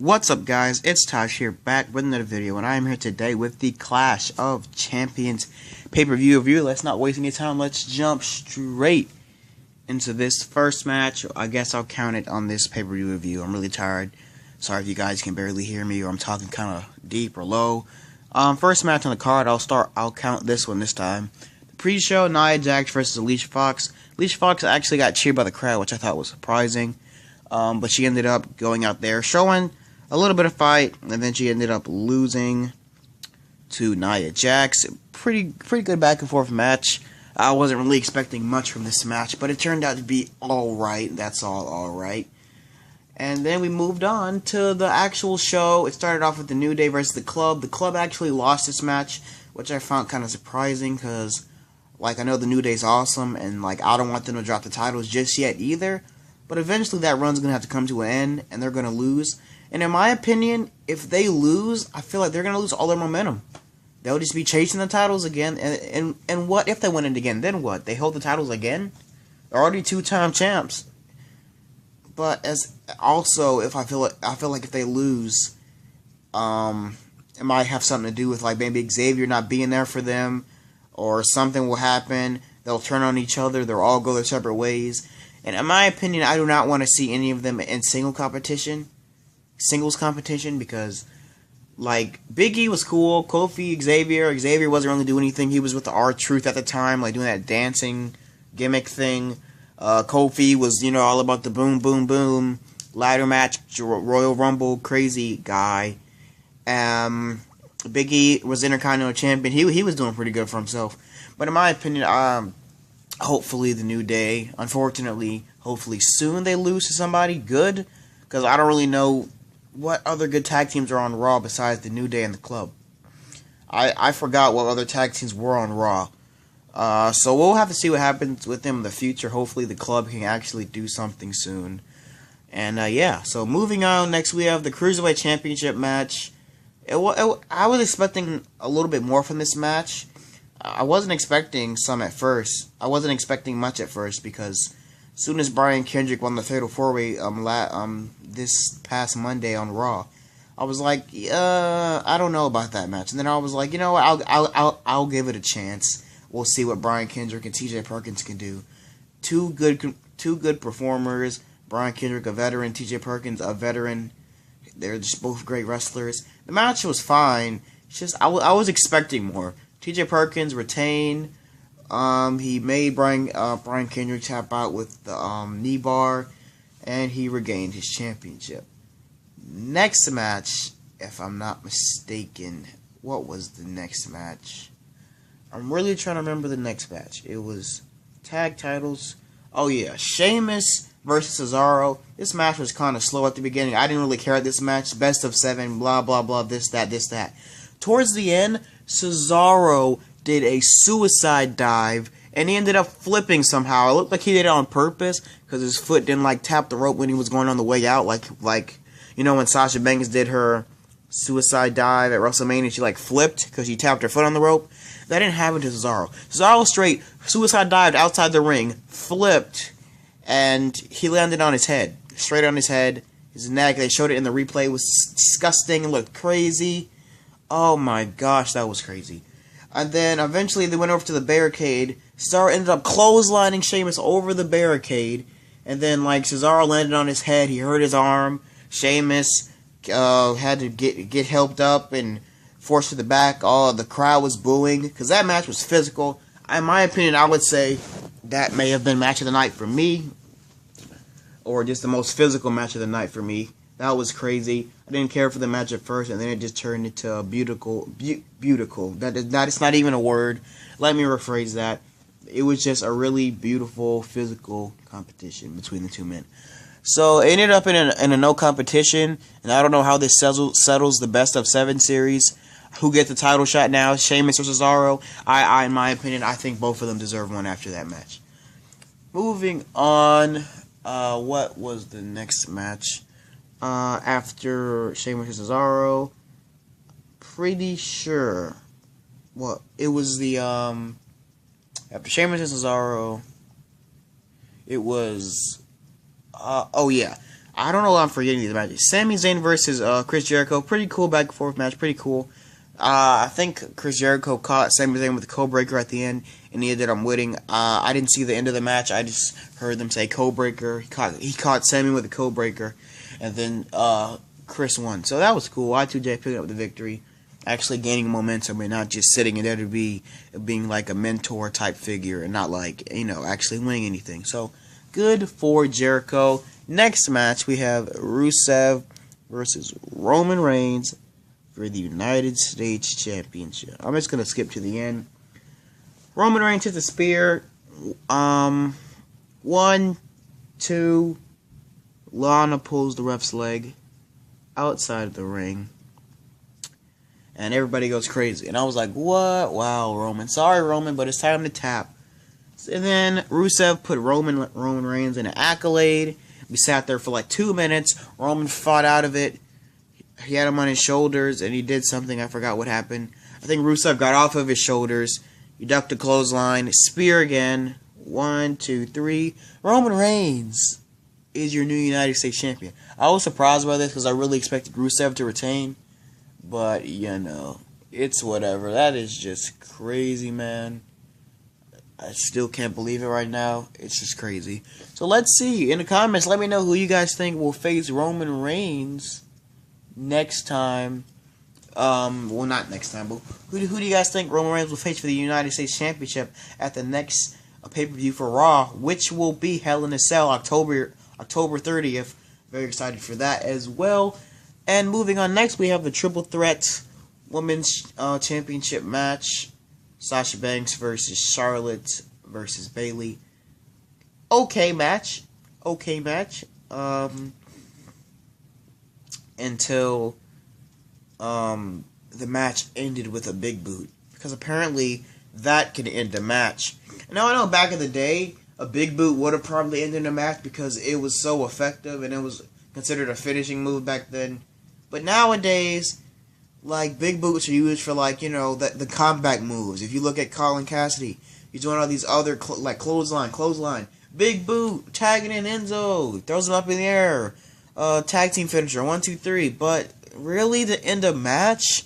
What's up, guys? It's Tosh here, back with another video, and I am here today with the Clash of Champions pay-per-view review. Let's not waste any time. Let's jump straight into this first match. I guess I'll count it on this pay-per-view review. I'm really tired. Sorry if you guys can barely hear me or I'm talking kind of deep or low. First match on the card. I'll count this one this time. The pre-show: Nia Jax versus Alicia Fox. Alicia Fox actually got cheered by the crowd, which I thought was surprising. But she ended up going out there showing a little bit of fight, and then she ended up losing to Nia Jax. Pretty good back and forth match. I wasn't really expecting much from this match, but it turned out to be alright. That's alright. And then we moved on to the actual show. It started off with the New Day versus the Club. The Club actually lost this match, which I found kind of surprising, because I know the New Day's awesome, and I don't want them to drop the titles just yet either. But eventually that run's going to have to come to an end, and they're going to lose. And in my opinion, if they lose, I feel like they're going to lose all their momentum. They'll just be chasing the titles again. And what if they win it again? Then what? They hold the titles again? They're already two-time champs. But if I feel like if they lose, it might have something to do with maybe Xavier not being there for them, or something will happen. They'll turn on each other. They'll all go their separate ways. And in my opinion, I do not want to see any of them in singles competition, because Big E was cool. Kofi, Xavier wasn't really doing anything. He was with the R-Truth at the time, doing that dancing gimmick thing. Kofi was, all about the boom, boom, boom, ladder match, Royal Rumble, crazy guy. Big E was Intercontinental Champion. He was doing pretty good for himself. But in my opinion, hopefully the New Day, hopefully soon they lose to somebody good, because I don't really know what other good tag teams are on Raw besides the New Day and the Club. I forgot what other tag teams were on Raw. So we'll have to see what happens with them in the future. Hopefully the Club can actually do something soon. And yeah, so moving on, next we have the Cruiserweight Championship match. I was expecting a little bit more from this match. I wasn't expecting some at first. I wasn't expecting much at first, because as soon as Brian Kendrick won the Fatal 4-Way this past Monday on Raw, I was like, I don't know about that match. And then I was like, you know what, I'll give it a chance. We'll see what Brian Kendrick and TJ Perkins can do. Two good performers. Brian Kendrick, a veteran. TJ Perkins, a veteran. They're just both great wrestlers. The match was fine. It's just I was expecting more. TJ Perkins retained. He made Brian Kendrick tap out with the knee bar, and he regained his championship. Next match, if I'm not mistaken, what was the next match? I'm really trying to remember the next match. It was tag titles. Oh yeah, Sheamus versus Cesaro. This match was kind of slow at the beginning. I didn't really care at this match. Best of 7, blah blah blah, this that. Towards the end, Cesaro did a suicide dive, and he ended up flipping somehow. It looked like he did it on purpose, because his foot didn't tap the rope when he was going on the way out, like when Sasha Banks did her suicide dive at WrestleMania, she flipped because she tapped her foot on the rope. That didn't happen to Cesaro. Cesaro straight suicide dived outside the ring, flipped, and he landed on his head, straight on his head, his neck. They showed it in the replay. It was disgusting. It looked crazy. Oh my gosh, that was crazy. And then eventually they went over to the barricade. Cesaro ended up clotheslining Sheamus over the barricade. And then Cesaro landed on his head. He hurt his arm. Sheamus had to get helped up and forced to the back. The crowd was booing, because that match was physical. In my opinion, I would say that may have been match of the night for me, or just the most physical match of the night for me. That was crazy. I didn't care for the match at first, and then it just turned into a beautiful. It's not even a word. Let me rephrase that. It was just a really beautiful physical competition between the two men. So it ended up in a no competition, and I don't know how this settles the best of 7 series. Who gets the title shot now? Sheamus or Cesaro? In my opinion, I think both of them deserve one after that match. Moving on, what was the next match? After Sheamus and Cesaro, pretty sure. Well, it was the after Sheamus and Cesaro, it was oh yeah, I don't know why I'm forgetting these matches. Sami Zayn versus Chris Jericho. Pretty cool back and forth match. Pretty cool. I think Chris Jericho caught Sami Zayn with a code breaker at the end, and he ended up winning. I didn't see the end of the match. I just heard them say code breaker. He caught Sami with a code breaker, and then Chris won. So that was cool. Y2J picking up the victory, actually gaining momentum and not just sitting in there to being like a mentor type figure and not like, actually winning anything. So good for Jericho. Next match we have Rusev versus Roman Reigns for the United States Championship. I'm just gonna skip to the end. Roman Reigns hits a spear. 1, 2. Lana pulls the ref's leg outside of the ring. And everybody goes crazy. And I was like, what? Wow, Roman. Sorry, Roman, but it's time to tap. And then Rusev put Roman Reigns in an accolade. We sat there for like 2 minutes. Roman fought out of it. He had him on his shoulders, and he did something. I forgot what happened. I think Rusev got off of his shoulders. He ducked a clothesline. Spear again. 1, 2, 3. Roman Reigns is your new United States Champion. I was surprised by this because I really expected Rusev to retain. But, it's whatever. That is just crazy, man. I still can't believe it right now. It's just crazy. So let's see. In the comments, let me know who you guys think will face Roman Reigns next time. Well, not next time, but who do you guys think Roman Reigns will face for the United States Championship at the next pay-per-view for Raw, which will be Hell in a Cell, October 30th. Very excited for that as well. And moving on, next we have the Triple Threat Women's Championship match. Sasha Banks versus Charlotte versus Bayley. Okay match. Until the match ended with a big boot. Because apparently that can end a match. Now I know back in the day, a big boot would have probably ended a match because it was so effective and it was considered a finishing move back then. But nowadays, like, big boots are used for, like, the comeback moves. If you look at Colin Cassidy, he's doing all these other, clothesline, big boot, tagging in Enzo, throws him up in the air, tag team finisher, 1, 2, 3. But really, to end a match,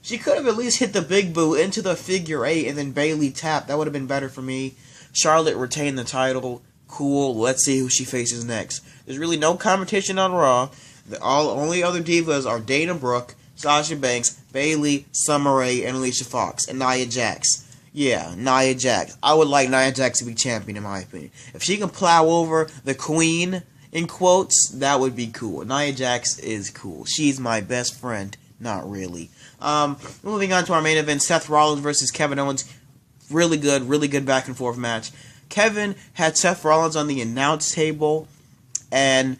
she could have at least hit the big boot into the figure 8 and then Bayley tapped. That would have been better for me. Charlotte retained the title. Cool. Let's see who she faces next. There's really no competition on Raw. The only other divas are Dana Brooke, Sasha Banks, Bayley, Summer Rae, and Alicia Fox, and Nia Jax. Yeah, Nia Jax. I would like Nia Jax to be champion, in my opinion. If she can plow over the queen, in quotes, that would be cool. Nia Jax is cool. She's my best friend. Not really. Moving on to our main event, Seth Rollins versus Kevin Owens. Really good back and forth match. Kevin had Seth Rollins on the announce table, and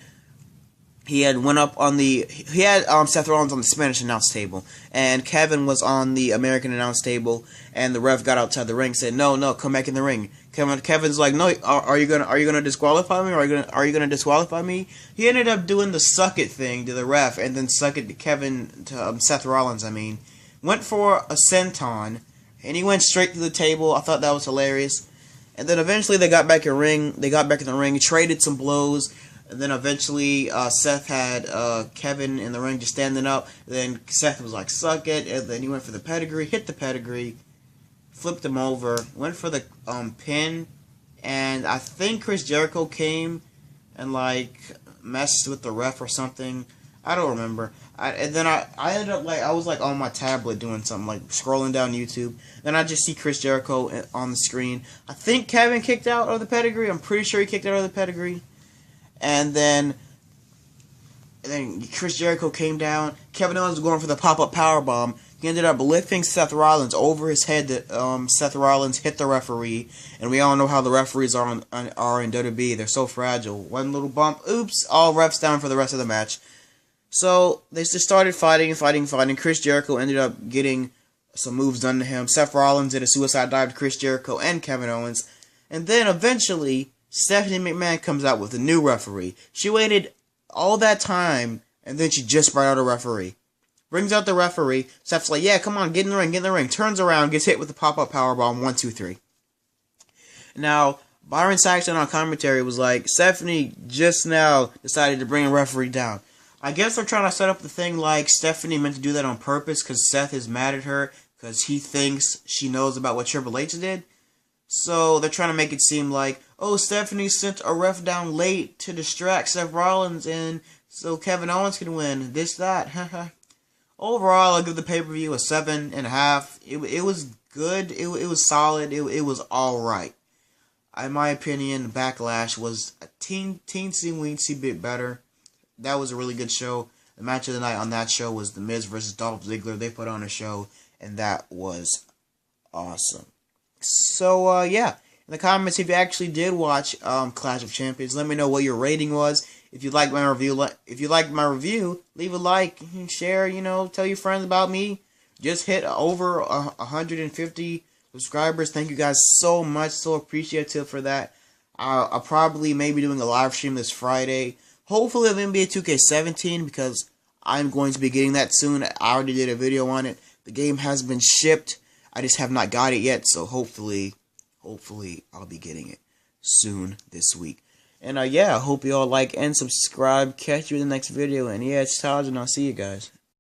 he had Seth Rollins on the Spanish announce table, and Kevin was on the American announce table, and the ref got outside the ring and said, no, come back in the ring. Kevin's like, no, are you gonna disqualify me, or are you gonna disqualify me? He ended up doing the suck it thing to the ref, and then suck it to Seth Rollins, went for a senton, and he went straight to the table. I thought that was hilarious. And then eventually they got back in the ring, traded some blows. And then eventually Seth had Kevin in the ring just standing up. Then Seth was like, suck it. And then he went for the pedigree, hit the pedigree, flipped him over, went for the pin. And I think Chris Jericho came and like messed with the ref or something. I don't remember. And then I ended up I was like on my tablet doing something, like scrolling down YouTube. Then I just see Chris Jericho on the screen. I think Kevin kicked out of the pedigree. I'm pretty sure he kicked out of the pedigree. And then Chris Jericho came down. Kevin Owens was going for the pop-up powerbomb. He ended up lifting Seth Rollins over his head. Seth Rollins hit the referee. And we all know how the referees are in WWE. They're so fragile. One little bump. Oops. All refs down for the rest of the match. So they just started fighting. Chris Jericho ended up getting some moves done to him. Seth Rollins did a suicide dive to Chris Jericho and Kevin Owens. And then eventually Stephanie McMahon comes out with a new referee. She waited all that time, and then she just brought out a referee. Brings out the referee. Steph's like, yeah, come on, get in the ring. Turns around, gets hit with the pop-up powerbomb, 1, 2, 3. Now, Byron Saxton on commentary was like, Stephanie just now decided to bring a referee down. I guess they're trying to set up the thing like Stephanie meant to do that on purpose because Seth is mad at her because he thinks she knows about what Triple H did. So they're trying to make it seem like, oh, Stephanie sent a ref down late to distract Seth Rollins and so Kevin Owens can win. This, that. Overall, I'll give the pay-per-view a 7.5. It was good. It was solid. It was alright. In my opinion, Backlash was a teensy-weensy bit better. That was a really good show. The match of the night on that show was The Miz versus Dolph Ziggler. They put on a show, and that was awesome. So, yeah. In the comments, if you actually did watch Clash of Champions, let me know what your rating was. If you like my review, leave a like, share, tell your friends about me. Just hit over 150 subscribers. Thank you guys so much. So appreciative for that. I'll probably maybe doing a live stream this Friday. Hopefully of NBA 2K17 because I'm going to be getting that soon. I already did a video on it. The game has been shipped. I just have not got it yet. So hopefully I'll be getting it soon this week. And yeah, I hope you all like and subscribe. Catch you in the next video. And yeah, it's Taj and I'll see you guys.